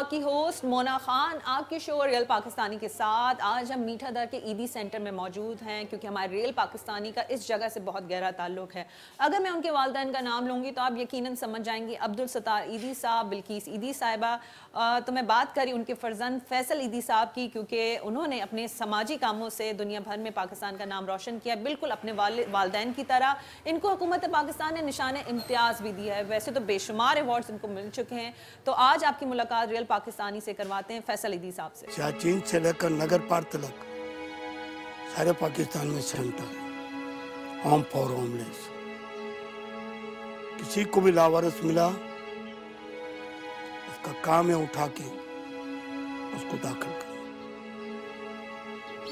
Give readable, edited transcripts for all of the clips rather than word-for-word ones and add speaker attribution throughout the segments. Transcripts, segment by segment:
Speaker 1: आपकी होस्ट मोना खान आपके show real Pakistani के साथ। आज हम मीठा दर के ईदी सेंटर में मौजूद हैं क्योंकि हमारे रियल पाकिस्तानी का इस जगह से बहुत गहरा ताल्लुक है। अगर मैं उनके वालिदैन का नाम लूँगी तो आप यकीनन समझ जाएंगी, अब्दुल सत्तार ईदी साहब, बिल्किस ईदी साहिबा। तो मैं बात करी उनके फर्जंद फैसल ईदी साहब की, क्योंकि उन्होंने अपने समाजी कामों से दुनिया भर में पाकिस्तान का नाम रोशन किया, बिल्कुल अपने वालिदैन की तरह। इनको हुकूमत पाकिस्तान ने निशान इम्तियाज़ भी दिया है। वैसे तो बेशुमार अवार्ड्स इनको मिल चुके हैं। तो आज आपकी मुलाकात रियल पाकिस्तानी से करवाते हैं फैसल ईदी साहब से।
Speaker 2: सियाचिन से लेकर नगर पार तक सारे पाकिस्तान में सेंटर है, होम फॉर होमलेस। किसी को भी लावारिस मिला, उसका काम है उठा के उसको दाखिल करना।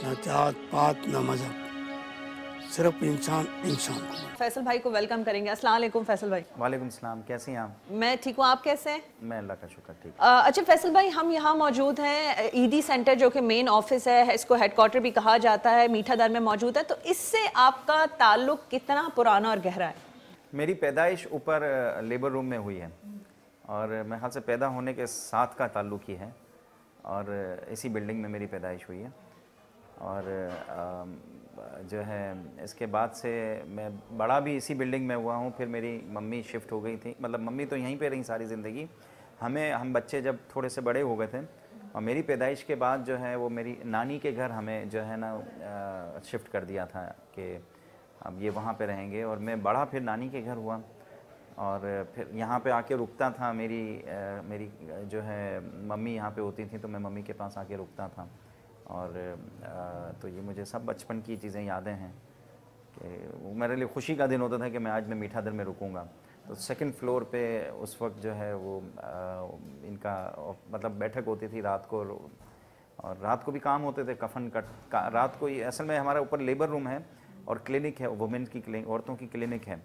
Speaker 2: ना जात पात ना मजहब, सिर्फ इंसान इंसान को।
Speaker 1: फैसल भाई को वेलकम करेंगे। अस्सलाम वालेकुम फैसल भाई।
Speaker 3: वालेकुम सलाम, कैसी हैं आप?
Speaker 1: मैं ठीक हूँ, आप कैसे हैं?
Speaker 3: मैं अल्लाह का शुक्र ठीक।
Speaker 1: अच्छा फैसल भाई, हम यहाँ मौजूद हैं ईदी सेंटर जो कि मेन ऑफिस है, इसको हेडक्वार्टर भी कहा जाता है, मीठा दर में मौजूद है। तो इससे आपका ताल्लुक कितना पुराना और गहरा है?
Speaker 3: मेरी पैदाइश ऊपर लेबर रूम में हुई है और मेरे ख्याल से पैदा होने के साथ का ताल्लुक ही है और इसी बिल्डिंग में मेरी पैदाइश हुई है। और जो है इसके बाद से मैं बड़ा भी इसी बिल्डिंग में हुआ हूँ। फिर मेरी मम्मी शिफ्ट हो गई थी, मतलब मम्मी तो यहीं पे रही सारी ज़िंदगी। हम बच्चे जब थोड़े से बड़े हो गए थे और मेरी पैदाइश के बाद जो है वो मेरी नानी के घर हमें जो है ना शिफ्ट कर दिया था कि अब ये वहाँ पे रहेंगे। और मैं बड़ा फिर नानी के घर हुआ और फिर यहाँ पे आके रुकता था। मेरी जो है मम्मी यहाँ पे होती थी तो मैं मम्मी के पास आके रुकता था। और तो ये मुझे सब बचपन की चीज़ें यादें हैं कि वो मेरे लिए खुशी का दिन होता था कि मैं आज मैं मीठा दर में रुकूंगा। तो सेकंड फ्लोर पे उस वक्त जो है वो इनका मतलब बैठक होती थी रात को, और रात को भी काम होते थे कफन रात को ही। असल में हमारा ऊपर लेबर रूम है और क्लिनिक है, वुमेन की क्लिनिक, औरतों की क्लिनिक है।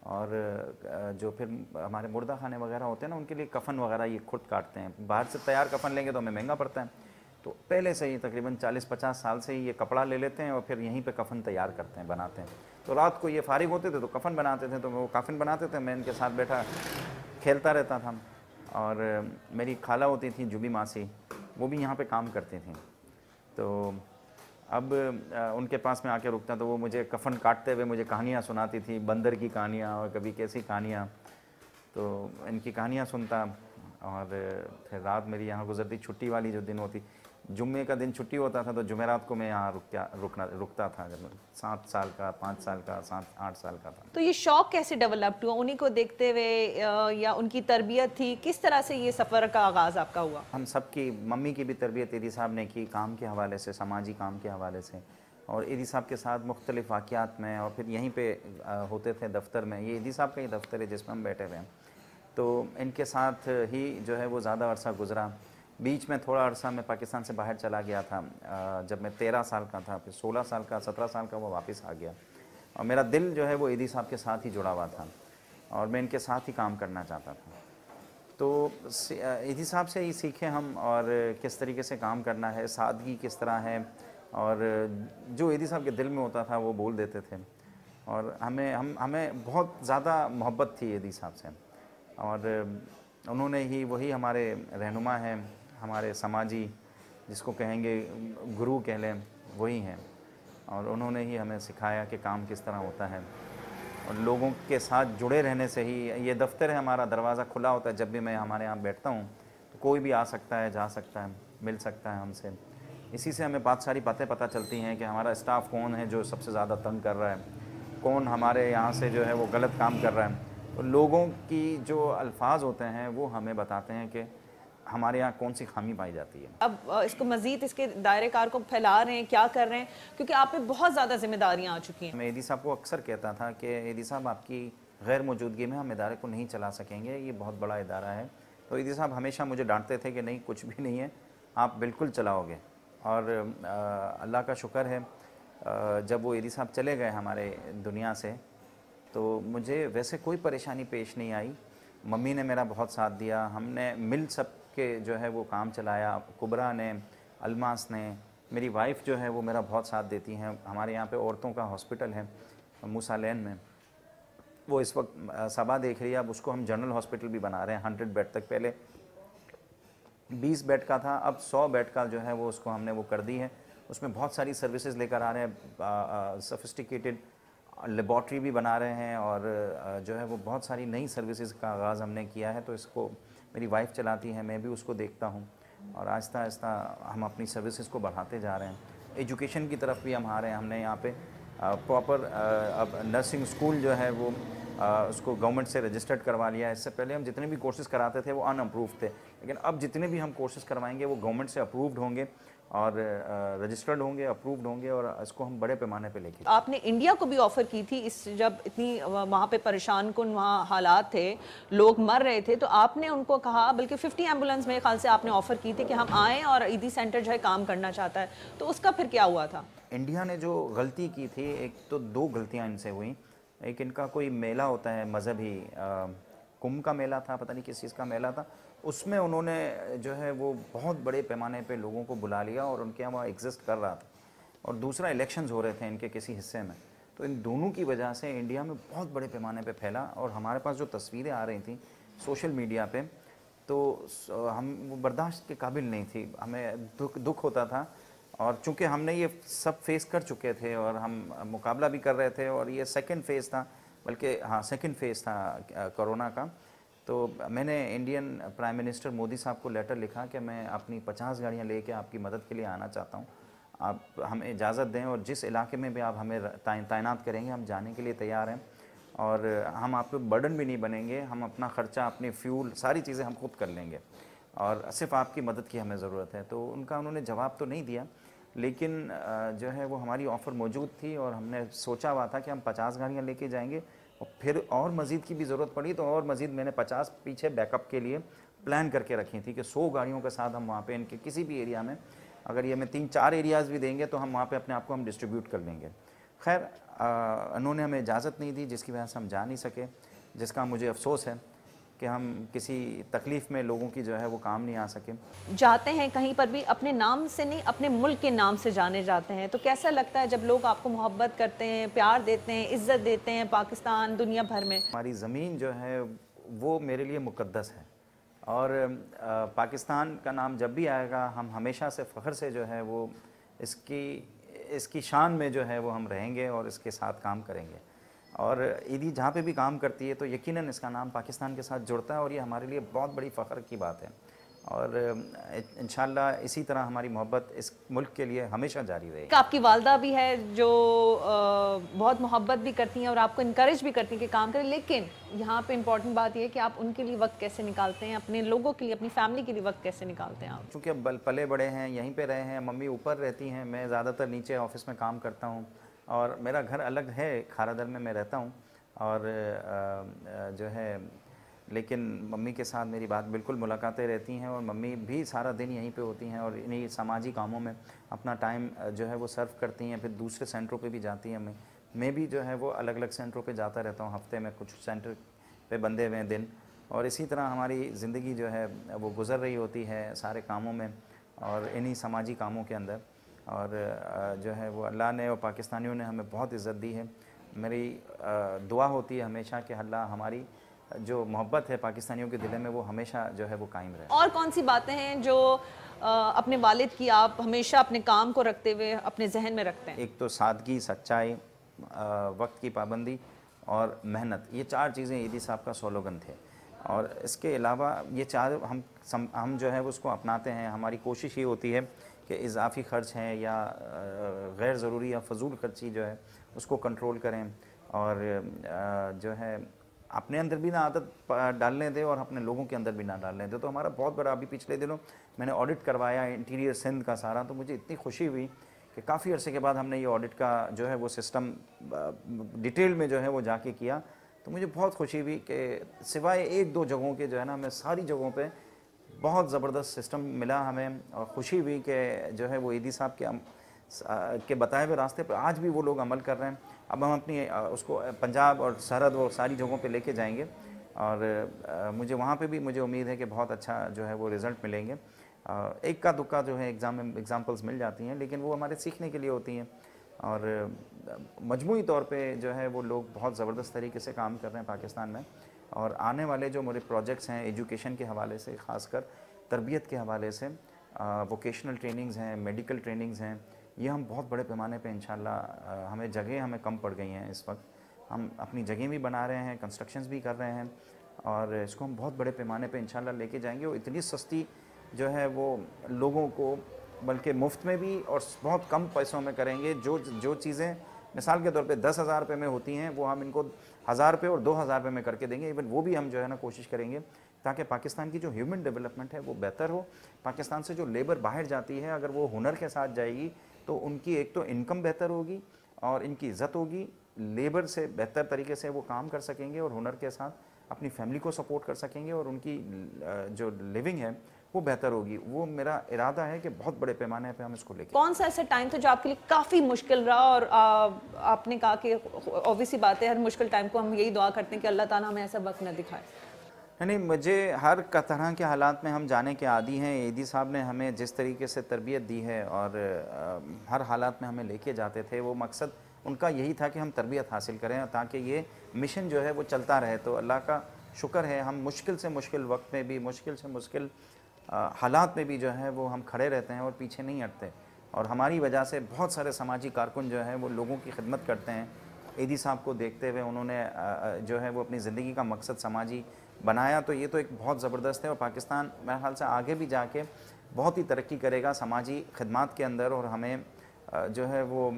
Speaker 3: और जो फिर हमारे मुर्दा खाने वगैरह होते हैं ना, उनके लिए कफन वगैरह ये खुद काटते हैं। बाहर से तैयार कफन लेंगे तो हमें महंगा पड़ता है, तो पहले से ही तकरीबन 40-50 साल से ही ये कपड़ा ले लेते हैं और फिर यहीं पे कफन तैयार करते हैं, बनाते हैं। तो रात को ये फारिग होते थे तो कफन बनाते थे, तो वो कफन बनाते थे, मैं इनके साथ बैठा खेलता रहता था। और मेरी खाला होती थी जुबी मासी, वो भी यहाँ पे काम करती थी। तो अब उनके पास में आके रुकता तो वो मुझे कफन काटते हुए मुझे कहानियाँ सुनाती थी, बंदर की कहानियाँ और कभी कैसी कहानियाँ। तो इनकी कहानियाँ सुनता और फिर रात मेरी यहाँ गुजरती। छुट्टी वाली जो दिन होती, जुम्मे का दिन छुट्टी होता था तो जुमेरात को मैं यहाँ रुकता था। जब 7 साल का, 5 साल का, 7-8 साल का था।
Speaker 1: तो ये शौक कैसे डेवलप हुआ? उन्हीं को देखते हुए या उनकी तरबियत थी? किस तरह से ये सफ़र का आगाज़ आपका हुआ?
Speaker 3: हम सब की, मम्मी की भी तरबियत ईदी साहब ने की, काम के हवाले से, समाजी काम के हवाले से। और ईदी साहब के साथ मुख्तलिफ़ वाक़यात में, और फिर यहीं पर होते थे दफ्तर में। ये ईदी साहब का ही दफ्तर है जिसमें हम बैठे हुए हैं। तो इनके साथ ही जो है वो ज़्यादा अरसा गुज़रा। बीच में थोड़ा अरसा मैं पाकिस्तान से बाहर चला गया था, जब मैं 13 साल का था, फिर 16 साल का, 17 साल का वो वापस आ गया। और मेरा दिल जो है वो ईदी साहब के साथ ही जुड़ा हुआ था और मैं इनके साथ ही काम करना चाहता था। तो ईदी साहब से ही सीखे हम, और किस तरीके से काम करना है, सादगी किस तरह है, और जो ईदी साहब के दिल में होता था वो बोल देते थे। और हमें बहुत ज़्यादा मोहब्बत थी ईदी साहब से। और उन्होंने ही, वही हमारे रहनुमा हैं, हमारे समाजी, जिसको कहेंगे गुरु कह लें, वही हैं। और उन्होंने ही हमें सिखाया कि काम किस तरह होता है। और लोगों के साथ जुड़े रहने से ही, ये दफ्तर है हमारा, दरवाज़ा खुला होता है। जब भी मैं हमारे यहाँ बैठता हूँ तो कोई भी आ सकता है, जा सकता है, मिल सकता है हमसे। इसी से हमें बहुत सारी बातें पता चलती हैं कि हमारा स्टाफ कौन है जो सबसे ज़्यादा तंग कर रहा है, कौन हमारे यहाँ से जो है वो गलत काम कर रहा है। तो लोगों की जो अल्फाज होते हैं वो हमें बताते हैं कि हमारे यहाँ कौन सी खामी पाई जाती है।
Speaker 1: अब इसको मज़ीद इसके दायरे कार को फैला रहे हैं, क्या कर रहे हैं? क्योंकि आप पे बहुत ज़्यादा जिम्मेदारियाँ आ चुकी हैं।
Speaker 3: मैं ईदी साहब को अक्सर कहता था कि ईदी साहब, आपकी गैर मौजूदगी में हम इदारे को नहीं चला सकेंगे, ये बहुत बड़ा इदारा है। तो ईदी साहब हमेशा मुझे डांटते थे कि नहीं, कुछ भी नहीं है, आप बिल्कुल चलाओगे। और अल्लाह का शुक्र है, जब वो ईदी साहब चले गए हमारे दुनिया से तो मुझे वैसे कोई परेशानी पेश नहीं आई। मम्मी ने मेरा बहुत साथ दिया, हमने मिल सब के जो है वो काम चलाया। कुबरा ने, अलमास ने, मेरी वाइफ जो है वो मेरा बहुत साथ देती हैं। हमारे यहाँ पे औरतों का हॉस्पिटल है मूसा लेन में, वो इस वक्त सबा देख रही है। अब उसको हम जनरल हॉस्पिटल भी बना रहे हैं, 100 बेड तक। पहले 20 बेड का था, अब 100 बेड का जो है वो उसको हमने वो कर दी है। उसमें बहुत सारी सर्विसेज लेकर आ रहे हैं, सफिस्टिकेटेड लेबॉर्ट्री भी बना रहे हैं, और जो है वो बहुत सारी नई सर्विसेज का आगाज़ हमने किया है। तो इसको मेरी वाइफ चलाती है, मैं भी उसको देखता हूँ, और आहिस्ता आहिस्ता हम अपनी सर्विसेज को बढ़ाते जा रहे हैं। एजुकेशन की तरफ भी हम आ रहे हैं। हमने यहाँ पे प्रॉपर अब नर्सिंग स्कूल जो है वो उसको गवर्नमेंट से रजिस्टर्ड करवा लिया है। इससे पहले हम जितने भी कोर्सेज़ कराते थे वो अनअप्रूव्ड थे, लेकिन अब जितने भी हम कोर्सेज़ करवाएंगे वो गवर्नमेंट से अप्रूव्ड होंगे और रजिस्टर्ड होंगे, अप्रूव्ड होंगे, और इसको हम बड़े पैमाने पे लेके।
Speaker 1: आपने इंडिया को भी ऑफर की थी, इस जब इतनी वहाँ पे परेशान कुन वहाँ हालात थे, लोग मर रहे थे, तो आपने उनको कहा, बल्कि 50 एम्बुलेंस मेरे ख्याल से आपने ऑफर की थी कि हम आएँ और ईदी सेंटर जो है काम करना चाहता है, तो उसका फिर क्या हुआ था?
Speaker 3: इंडिया ने जो गलती की थी, एक तो 2 गलतियाँ इनसे हुई। एक इनका कोई मेला होता है मजहबी, कुंभ का मेला था, पता नहीं किस चीज़ का मेला था, उसमें उन्होंने जो है वो बहुत बड़े पैमाने पे लोगों को बुला लिया और उनके यहाँ वहाँ एग्जिस्ट कर रहा था। और दूसरा इलेक्शंस हो रहे थे इनके किसी हिस्से में, तो इन दोनों की वजह से इंडिया में बहुत बड़े पैमाने पे फैला। और हमारे पास जो तस्वीरें आ रही थी सोशल मीडिया पे, तो हम वो बर्दाश्त के काबिल नहीं थी, हमें दुख होता था। और चूँकि हमने ये सब फेस कर चुके थे और हम मुकाबला भी कर रहे थे, और ये सेकंड फेज़ था, बल्कि हाँ सेकंड फेज़ था कोरोना का। तो मैंने इंडियन प्राइम मिनिस्टर मोदी साहब को लेटर लिखा कि मैं अपनी 50 गाड़ियाँ लेके आपकी मदद के लिए आना चाहता हूँ, आप हमें इजाज़त दें, और जिस इलाके में भी आप हमें तैनात करेंगे हम जाने के लिए तैयार हैं, और हम आप पे बर्डन भी नहीं बनेंगे, हम अपना ख़र्चा, अपनी फ्यूल, सारी चीज़ें हम खुद कर लेंगे, और सिर्फ आपकी मदद की हमें ज़रूरत है। तो उन्होंने जवाब तो नहीं दिया, लेकिन जो है वो हमारी ऑफ़र मौजूद थी, और हमने सोचा हुआ था कि हम 50 गाड़ियाँ लेके जाएंगे, और फिर और मज़ीद की भी ज़रूरत पड़ी तो और मज़ीद मैंने 50 पीछे बैकअप के लिए प्लान करके रखी थी कि 100 गाड़ियों के साथ हम वहाँ पे इनके किसी भी एरिया में, अगर ये हमें 3-4 एरियाज़ भी देंगे तो हम वहाँ पे अपने आप को हम डिस्ट्रीब्यूट कर लेंगे। खैर उन्होंने हमें इजाज़त नहीं दी, जिसकी वजह से हम जा नहीं सके, जिसका मुझे अफसोस है कि हम किसी तकलीफ़ में लोगों की जो है वो काम नहीं आ सके।
Speaker 1: जाते हैं कहीं पर भी अपने नाम से नहीं, अपने मुल्क के नाम से जाने जाते हैं, तो कैसा लगता है जब लोग आपको मोहब्बत करते हैं, प्यार देते हैं, इज़्ज़त देते हैं, पाकिस्तान दुनिया भर में?
Speaker 3: हमारी ज़मीन जो है वो मेरे लिए मुक़द्दस है, और पाकिस्तान का नाम जब भी आएगा हम हमेशा से फ़ख्र से जो है वो इसकी शान में जो है वो हम रहेंगे और इसके साथ काम करेंगे। और ईदी जहाँ पे भी काम करती है तो यकीनन इसका नाम पाकिस्तान के साथ जुड़ता है, और ये हमारे लिए बहुत बड़ी फ़ख्र की बात है। और इंशाल्लाह इसी तरह हमारी मोहब्बत इस मुल्क के लिए हमेशा जारी रहेगी।
Speaker 1: आपकी वालदा भी है जो बहुत मोहब्बत भी करती हैं और आपको इनकरेज भी करती हैं कि काम करें, लेकिन यहाँ पे इम्पॉर्टेंट बात यह है कि आप उनके लिए वक्त कैसे निकालते हैं, अपने लोगों के लिए, अपनी फैमिली के लिए वक्त कैसे निकालते हैं आप?
Speaker 3: चूँकि अब पले बड़े हैं, यहीं पे रहे हैं, मम्मी ऊपर रहती हैं, मैं ज़्यादातर नीचे ऑफिस में काम करता हूँ, और मेरा घर अलग है, खारादल में मैं रहता हूँ, और जो है लेकिन मम्मी के साथ मेरी बात बिल्कुल मुलाकातें रहती हैं, और मम्मी भी सारा दिन यहीं पे होती हैं और इन्हीं सामाजिक कामों में अपना टाइम जो है वो सर्व करती हैं। फिर दूसरे सेंटरों पे भी जाती हैं। मैं भी जो है वो अलग अलग सेंटरों पे जाता रहता हूँ, हफ्ते में कुछ सेंटर पे बंधे हुए दिन, और इसी तरह हमारी ज़िंदगी जो है वो गुज़र रही होती है सारे कामों में और इन्हीं समाजी कामों के अंदर। और जो है वो अल्लाह ने और पाकिस्तानियों ने हमें बहुत इज़्ज़त दी है। मेरी दुआ होती है हमेशा कि अल्लाह हमारी जो मोहब्बत है पाकिस्तानियों के दिल में वो हमेशा जो है वो कायम रहे।
Speaker 1: और कौन सी बातें हैं जो अपने वालिद की आप हमेशा अपने काम को रखते हुए अपने जहन में रखते हैं?
Speaker 3: एक तो सादगी, सच्चाई, वक्त की पाबंदी और मेहनत, ये 4 चीज़ें ईदी साहब का स्लोगन थे। और इसके अलावा ये 4 हम जो है उसको अपनाते हैं। हमारी कोशिश ये होती है कि इजाफ़ी ख़र्च हैं या गैर ज़रूरी या फ़जूल खर्ची जो है उसको कंट्रोल करें, और जो है अपने अंदर भी ना आदत डालने दें और अपने लोगों के अंदर भी ना डालने दें। तो हमारा बहुत बड़ा, अभी पिछले दिनों मैंने ऑडिट करवाया इंटीरियर सिंध का सारा, तो मुझे इतनी खुशी हुई कि काफ़ी अरसे के बाद हमने ये ऑडिट का जो है वो सिस्टम डिटेल में जो है वो जाके किया, तो मुझे बहुत खुशी हुई कि सिवाय 1-2 जगहों के जो है ना, हमें सारी जगहों पे बहुत ज़बरदस्त सिस्टम मिला हमें, और खुशी हुई कि जो है वो ईदी साहब के बताए हुए रास्ते पर आज भी वो लोग अमल कर रहे हैं। अब हम अपनी उसको पंजाब और सरहद और सारी जगहों पे लेके जाएंगे, और मुझे वहाँ पे भी मुझे उम्मीद है कि बहुत अच्छा जो है वो रिज़ल्ट मिलेंगे। एक का दुक्का जो है एग्ज़ाम्पल्स मिल जाती हैं, लेकिन वो हमारे सीखने के लिए होती हैं, और मजमूई तौर पे जो है वो लोग बहुत ज़बरदस्त तरीके से काम कर रहे हैं पाकिस्तान में। और आने वाले जो मेरे प्रोजेक्ट्स हैं एजुकेशन के हवाले से ख़ासकर, तरबियत के हवाले से वोकेशनल ट्रेनिंग्स हैं, मेडिकल ट्रेनिंग्स हैं, ये हम बहुत बड़े पैमाने पे इंशाल्लाह हमें कम पड़ गई हैं इस वक्त। हम अपनी जगह भी बना रहे हैं, कंस्ट्रक्शंस भी कर रहे हैं और इसको हम बहुत बड़े पैमाने पे इंशाल्लाह लेके जाएंगे और इतनी सस्ती जो है वो लोगों को बल्कि मुफ्त में भी और बहुत कम पैसों में करेंगे। जो चीज़ें मिसाल के तौर पे 10,000 रुपये में होती हैं वो हम इनको 1,000 रुपये और 2,000 रुपये में करके देंगे। इवन वो भी हम जो है ना कोशिश करेंगे ताकि पाकिस्तान की जो ह्यूमन डेवलपमेंट है वो बेहतर हो। पाकिस्तान से जो लेबर बाहर जाती है अगर वो हुनर के साथ जाएगी तो उनकी एक तो इनकम बेहतर होगी और इनकी इज़्ज़त होगी, लेबर से बेहतर तरीके से वो काम कर सकेंगे और हुनर के साथ अपनी फैमिली को सपोर्ट कर सकेंगे और उनकी जो लिविंग है वो बेहतर होगी। वो मेरा इरादा है कि बहुत बड़े पैमाने पे हम इसको लेके।
Speaker 1: कौन सा ऐसा टाइम था जो आपके लिए काफ़ी मुश्किल रहा और आपने कहा कि ऑब्वियसली बात है हर मुश्किल टाइम को हम यही दुआ करते हैं कि अल्लाह ताला हमें ऐसा वक्त न दिखाए?
Speaker 3: नहीं, मुझे हर तरह के हालात में हम जाने के आदी हैं। ईदी साहब ने हमें जिस तरीके से तरबियत दी है और हर हालात में हमें लेके जाते थे, वो मकसद उनका यही था कि हम तरबियत हासिल करें ताकि ये मिशन जो है वो चलता रहे। तो अल्लाह का शुक्र है हम मुश्किल से मुश्किल वक्त में भी, मुश्किल से मुश्किल हालात में भी जो है वो हम खड़े रहते हैं और पीछे नहीं हटते। और हमारी वजह से बहुत सारे समाजी कारकुन जो है वो लोगों की खिदमत करते हैं। ईदी साहब को देखते हुए उन्होंने जो है वो अपनी ज़िंदगी का मकसद समाजी बनाया। तो ये तो एक बहुत ज़बरदस्त है और पाकिस्तान मेरे ख्याल से आगे भी जाके बहुत ही तरक्की करेगा समाजी खिदमत के अंदर। और हमें जो है वो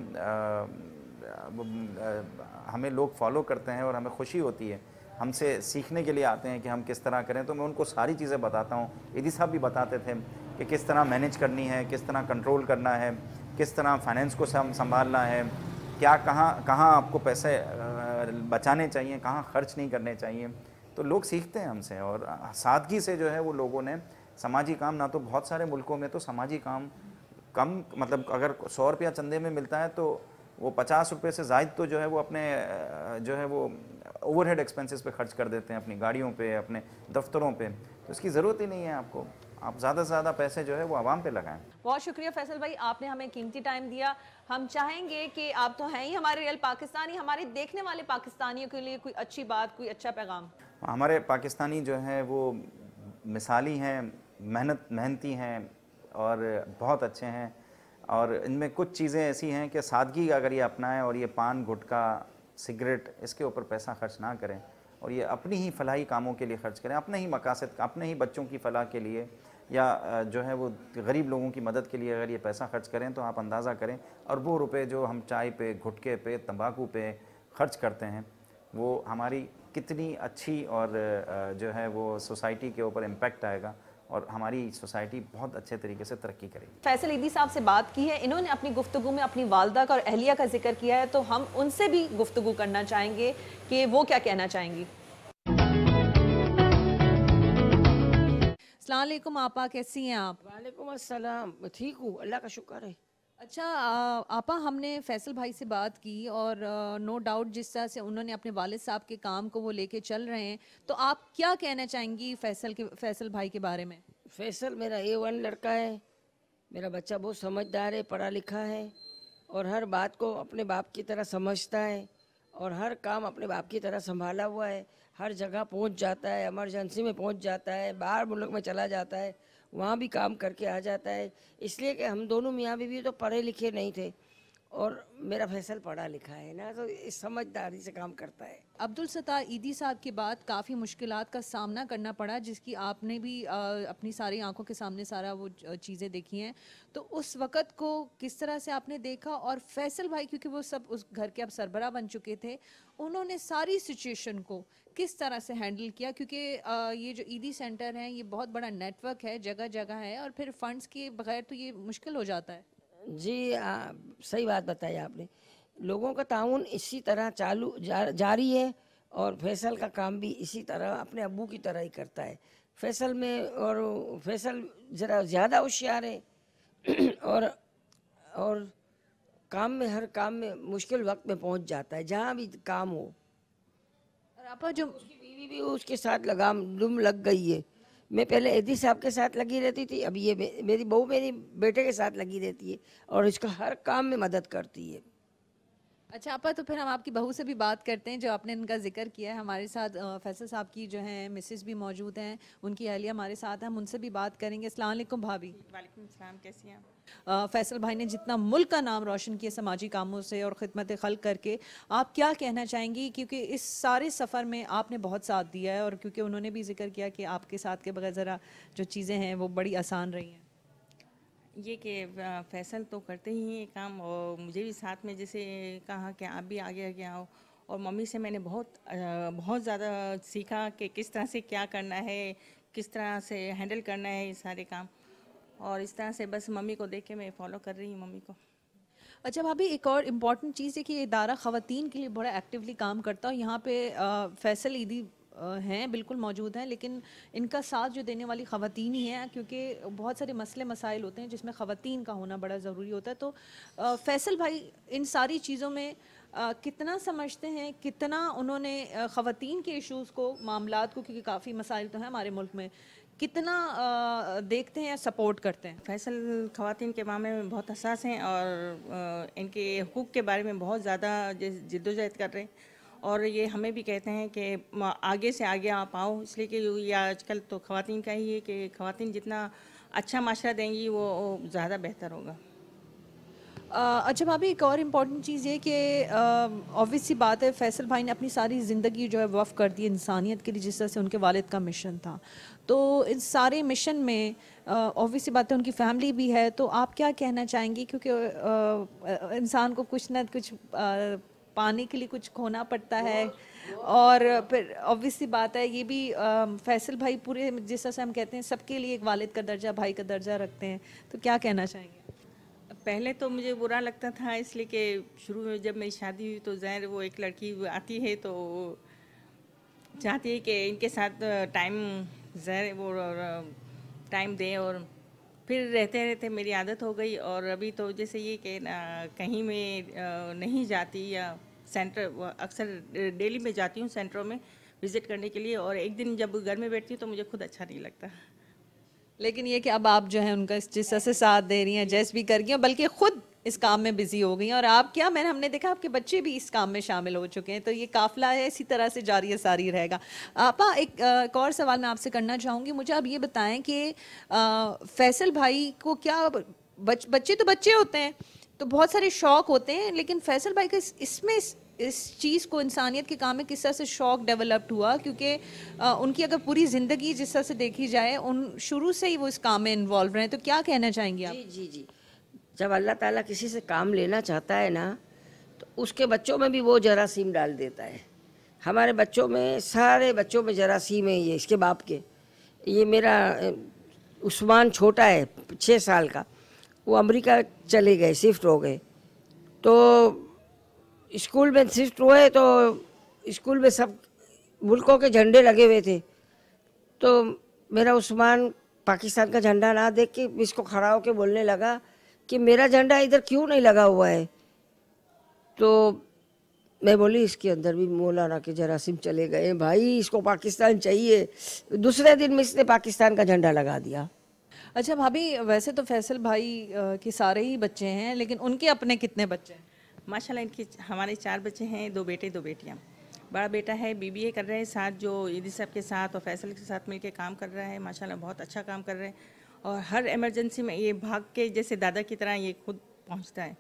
Speaker 3: हमें लोग फॉलो करते हैं और हमें खुशी होती है, हमसे सीखने के लिए आते हैं कि हम किस तरह करें। तो मैं उनको सारी चीज़ें बताता हूँ। ईदी साहब भी बताते थे कि किस तरह मैनेज करनी है, किस तरह कंट्रोल करना है, किस तरह फाइनेंस को संभालना है, क्या कहाँ आपको पैसे बचाने चाहिए, कहाँ खर्च नहीं करने चाहिए। तो लोग सीखते हैं हमसे और सादगी से जो है वो लोगों ने समाजी काम, ना तो बहुत सारे मुल्कों में तो समाजी काम कम, मतलब अगर 100 रुपया चंदे में मिलता है तो वो 50 रुपये से ज़ायद तो जो है वो अपने जो है वो ओवरहेड एक्सपेंसेस पे खर्च कर देते हैं, अपनी गाड़ियों पे, अपने दफ्तरों पे। तो इसकी ज़रूरत ही नहीं है आपको। आप ज़्यादा से ज़्यादा पैसे जो है वो आवाम पे लगाएं।
Speaker 1: बहुत शुक्रिया फैसल भाई, आपने हमें कीमती टाइम दिया। हम चाहेंगे कि आप तो हैं ही हमारे रियल पाकिस्तानी, हमारे देखने वाले पाकिस्तानियों के लिए कोई अच्छी बात, कोई अच्छा पैगाम।
Speaker 3: हमारे पाकिस्तानी जो हैं वो मिसाली हैं, मेहनती हैं और बहुत अच्छे हैं। और इनमें कुछ चीज़ें ऐसी हैं कि सादगी अगर ये अपनाएं और ये पान, गुटखा, सिगरेट इसके ऊपर पैसा खर्च ना करें और ये अपनी ही फलाही कामों के लिए खर्च करें, अपने ही मकासद, अपने ही बच्चों की फलाह के लिए या जो है वो गरीब लोगों की मदद के लिए अगर ये पैसा खर्च करें तो आप अंदाज़ा करें अरबों रुपए जो हम चाय पे, गुटखे पे, तंबाकू पे खर्च करते हैं वो हमारी कितनी अच्छी और जो है वो सोसाइटी के ऊपर इम्पैक्ट आएगा और हमारी सोसाइटी बहुत अच्छे तरीके से तरक्की करेगी।
Speaker 1: फैसल ईदी साहब से बात की है, इन्होंने अपनी गुफ्तगू में अपनी वालदा का और अहलिया का जिक्र किया है, तो हम उनसे भी गुफ्तगू करना चाहेंगे कि वो क्या कहना चाहेंगी। अस्सलाम वालेकुम आपा, कैसी हैं आप?
Speaker 4: वालेकुम अस्सलाम, ठीक हूँ, अल्लाह का शुक्र है।
Speaker 1: अच्छा आपा, हमने फैसल भाई से बात की और नो डाउट जिस तरह से उन्होंने अपने वालिद साहब के काम को वो लेके चल रहे हैं, तो आप क्या कहना चाहेंगी फैसल भाई के बारे में?
Speaker 4: फैसल मेरा A1 लड़का है। मेरा बच्चा बहुत समझदार है, पढ़ा लिखा है और हर बात को अपने बाप की तरह समझता है और हर काम अपने बाप की तरह संभाला हुआ है। हर जगह पहुंच जाता है, इमरजेंसी में पहुंच जाता है, बाहर मुल्क में चला जाता है, वहाँ भी काम करके आ जाता है। इसलिए कि हम दोनों मियाँ बीवी तो पढ़े लिखे नहीं थे और मेरा फैसल पढ़ा लिखा है ना, तो इस समझदारी से काम करता है।
Speaker 1: अब्दुल सत्तार ईदी साहब के बाद काफ़ी मुश्किलात का सामना करना पड़ा, जिसकी आपने भी अपनी सारी आंखों के सामने सारा वो चीज़ें देखी हैं। तो उस वक़्त को किस तरह से आपने देखा? और फैसल भाई क्योंकि वो सब उस घर के अब सरबराह बन चुके थे, उन्होंने सारी सिचुएशन को किस तरह से हैंडल किया? क्योंकि ये जो ईदी सेंटर है ये बहुत बड़ा नेटवर्क है, जगह जगह है और फिर फंड्स के बगैर तो ये मुश्किल हो जाता है।
Speaker 4: जी सही बात बताई आपने। लोगों का ताउन इसी तरह जारी है और फैसल का काम भी इसी तरह अपने अब्बू की तरह ही करता है। फैसल में और फैसल ज़रा ज़्यादा होशियार है और काम में, हर काम में मुश्किल वक्त में पहुंच जाता है जहाँ भी काम हो।
Speaker 1: और आपा जो
Speaker 4: उसकी बीवी भी उसके साथ दुम लग गई है। मैं पहले ईदी साहब के साथ लगी रहती थी, अब ये मेरी बहू मेरी बेटे के साथ लगी रहती है और इसका हर काम में मदद करती है।
Speaker 1: अच्छा आपा, तो फिर हम आपकी बहू से भी बात करते हैं जो आपने इनका जिक्र किया है। हमारे साथ फैसल साहब की जो हैं मिसेस भी मौजूद हैं, उनकी अहलिया हमारे साथ हैं, हम उनसे भी बात करेंगे। अस्सलाम वालेकुम भाभी।
Speaker 5: वालेकुम सलाम, कैसी हैं आप?
Speaker 1: फैसल भाई ने जितना मुल्क का नाम रोशन किया समाजी कामों से और खिदमत खल्क करके, आप क्या कहना चाहेंगी? क्योंकि इस सारे सफ़र में आपने बहुत साथ दिया है और क्योंकि उन्होंने भी जिक्र किया कि आपके साथ के बगैर ज़रा जो चीज़ें हैं वो बड़ी आसान रही हैं।
Speaker 5: ये कि फैसल तो करते ही हैं ये काम, और मुझे भी साथ में जैसे कहा कि आप भी आगे आगे आओ। और मम्मी से मैंने बहुत ज़्यादा सीखा कि किस तरह से क्या करना है, किस तरह से हैंडल करना है ये सारे काम। और इस तरह से बस मम्मी को देख के मैं फॉलो कर रही हूँ मम्मी को।
Speaker 1: अच्छा भाभी, एक और इम्पॉर्टेंट चीज़ है कि ये इदारा ख़वातीन के लिए बड़ा एक्टिवली काम करता है। यहाँ पे फैसल ईदी हैं, बिल्कुल मौजूद हैं, लेकिन इनका साथ जो देने वाली ख़वातीन ही हैं, क्योंकि बहुत सारे मसले मसाइल होते हैं जिसमें ख़वातीन का होना बड़ा ज़रूरी होता है। तो फैसल भाई इन सारी चीज़ों में कितना समझते हैं, कितना उन्होंने ख़वातीन के इश्यूज़ को, मामलात को, क्योंकि काफ़ी मसाइल तो हैं हमारे मुल्क में, कितना देखते हैं या सपोर्ट करते हैं?
Speaker 5: फैसल ख़वातीन के मामले में बहुत हसास हैं और इनके हुकूक़ के बारे में बहुत ज़्यादा जिद्दोजहद कर रहे हैं। और ये हमें भी कहते हैं कि आगे से आगे आप आओ, इसलिए कि ये आजकल तो ख़वातीन का ही है कि ख़वातीन जितना अच्छा माशरा देंगी वो ज़्यादा बेहतर होगा।
Speaker 1: अच्छा भाभी, एक और इम्पॉर्टेंट चीज़ ये कि ऑब्वियस सी बात है, फैसल भाई ने अपनी सारी ज़िंदगी जो है वफ़ कर दी इंसानियत के लिए, जिस तरह से उनके वालिद का मिशन था। तो इस सारे मिशन में ऑब्वियस सी बात है उनकी फैमिली भी है, तो आप क्या कहना चाहेंगी? क्योंकि इंसान को कुछ ना कुछ पाने के लिए कुछ खोना पड़ता है, और फिर ऑब्वियस सी बात है ये भी फैसल भाई पूरे, जिस तरह से हम कहते हैं सबके लिए एक वालिद का दर्जा, भाई का दर्जा रखते हैं, तो क्या कहना चाहेंगे?
Speaker 5: पहले तो मुझे बुरा लगता था, इसलिए कि शुरू में जब मेरी शादी हुई तो ज़ाहिर वो एक लड़की आती है तो चाहती है कि इनके साथ टाइम ज़ाहिर वो टाइम दें, और फिर रहते रहते मेरी आदत हो गई। और अभी तो जैसे ये कि कहीं में नहीं जाती, या सेंटर अक्सर डेली में जाती हूँ सेंटरों में विज़िट करने के लिए, और एक दिन जब घर में बैठती हूँ तो मुझे खुद अच्छा नहीं लगता।
Speaker 1: लेकिन ये कि अब आप जो है उनका जिस तरह से साथ दे रही हैं, जैस भी कर रही हैं, बल्कि खुद इस काम में बिजी हो गई हैं, और आप क्या, हमने देखा आपके बच्चे भी इस काम में शामिल हो चुके हैं, तो ये काफिला है इसी तरह से जारी सारी रहेगा। आपा, एक और सवाल मैं आपसे करना चाहूँगी। मुझे आप ये बताएं कि फैसल भाई को क्या, बच्चे तो बच्चे होते हैं, तो बहुत सारे शौक होते हैं, लेकिन फैसल भाई का इसमें इस चीज़ को, इंसानियत के काम में किस तरह से शौक डेवलप्ड हुआ? क्योंकि उनकी अगर पूरी ज़िंदगी जिस तरह से देखी जाए, उन शुरू से ही वो इस काम में इन्वॉल्व रहे, तो क्या कहना चाहेंगी आप?
Speaker 4: जी जी जी, जब अल्लाह ताला किसी से काम लेना चाहता है ना, तो उसके बच्चों में भी वो जरासीम डाल देता है। हमारे बच्चों में, सारे बच्चों में जरासीम है ये, इसके बाप के। ये मेरा उस्मान छोटा है 6 साल का, वो अमेरिका चले गए, शिफ्ट हो गए। तो स्कूल में शिफ्ट हुए तो स्कूल में सब मुल्कों के झंडे लगे हुए थे, तो मेरा उस्मान पाकिस्तान का झंडा ना देख के इसको खड़ा होकर बोलने लगा कि मेरा झंडा इधर क्यों नहीं लगा हुआ है। तो मैं बोली इसके अंदर भी मौलाना के जरासीम चले गए भाई, इसको पाकिस्तान चाहिए। दूसरे दिन में इसने पाकिस्तान का झंडा लगा दिया।
Speaker 1: अच्छा भाभी, वैसे तो फैसल भाई के सारे ही बच्चे हैं, लेकिन उनके अपने कितने बच्चे हैं?
Speaker 5: माशाल्लाह इनके हमारे 4 बच्चे हैं, 2 बेटे 2 बेटियाँ। बड़ा बेटा है BBA कर रहे हैं साथ, जो ईदी साहब के साथ और फैसल के साथ मिलकर काम कर रहा है। माशाल्लाह बहुत अच्छा काम कर रहे हैं, और हर इमरजेंसी में ये भाग के जैसे दादा की तरह ये खुद पहुंचता है।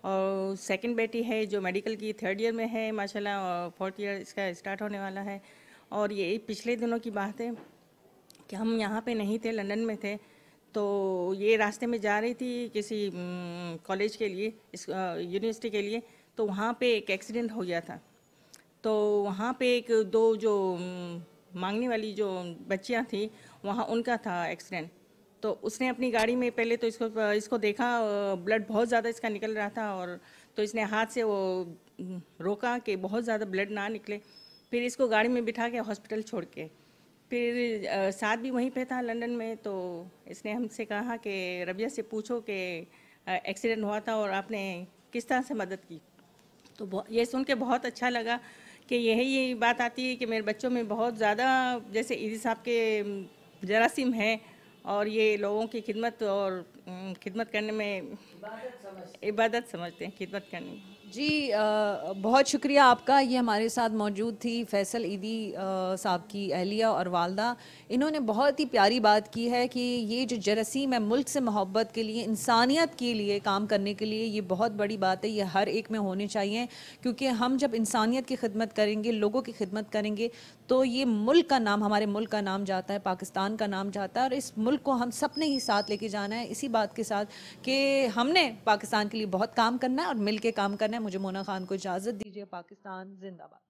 Speaker 5: और सेकंड बेटी है जो मेडिकल की 3rd ईयर में है माशाल्लाह, और 4th ईयर इसका स्टार्ट होने वाला है। और ये पिछले दिनों की बात है कि हम यहाँ पे नहीं थे, लंदन में थे, तो ये रास्ते में जा रही थी किसी कॉलेज के लिए, इस यूनिवर्सिटी के लिए, तो वहाँ पे एक एक्सीडेंट हो गया था। तो वहाँ पे एक 2 जो मांगने वाली जो बच्चियाँ थी, वहाँ उनका था एक्सीडेंट। तो उसने अपनी गाड़ी में पहले तो इसको देखा, ब्लड बहुत ज़्यादा इसका निकल रहा था, और तो इसने हाथ से वो रोका कि बहुत ज़्यादा ब्लड ना निकले। फिर इसको गाड़ी में बिठा के हॉस्पिटल छोड़ के, फिर साथ भी वहीं पे था लंदन में। तो इसने हमसे कहा कि रबिया से पूछो कि एक्सीडेंट हुआ था और आपने किस तरह से मदद की। तो ये सुन के बहुत अच्छा लगा कि यही बात आती है कि मेरे बच्चों में बहुत ज़्यादा जैसे ईदी साहब के जरासीम है, और ये लोगों की खिदमत और खिदमत करने में इबादत समझते हैं, खिदमत करने में।
Speaker 1: जी बहुत शुक्रिया आपका। ये हमारे साथ मौजूद थी फैसल ईदी साहब की अहलिया और वालदा। इन्होंने बहुत ही प्यारी बात की है कि ये जो जरासीम है मुल्क से मोहब्बत के लिए, इंसानियत के लिए काम करने के लिए, ये बहुत बड़ी बात है। ये हर एक में होने चाहिए, क्योंकि हम जब इंसानियत की खिदमत करेंगे, लोगों की खिदमत करेंगे, तो ये मुल्क का नाम, हमारे मुल्क का नाम जाता है, पाकिस्तान का नाम जाता है। और इस मुल्क को हम सब ने ही साथ लेके जाना है, इसी बात के साथ कि हमने पाकिस्तान के लिए बहुत काम करना है और मिल के काम करना है। मुझे मोना खान को इजाज़त दीजिए। पाकिस्तान जिंदाबाद।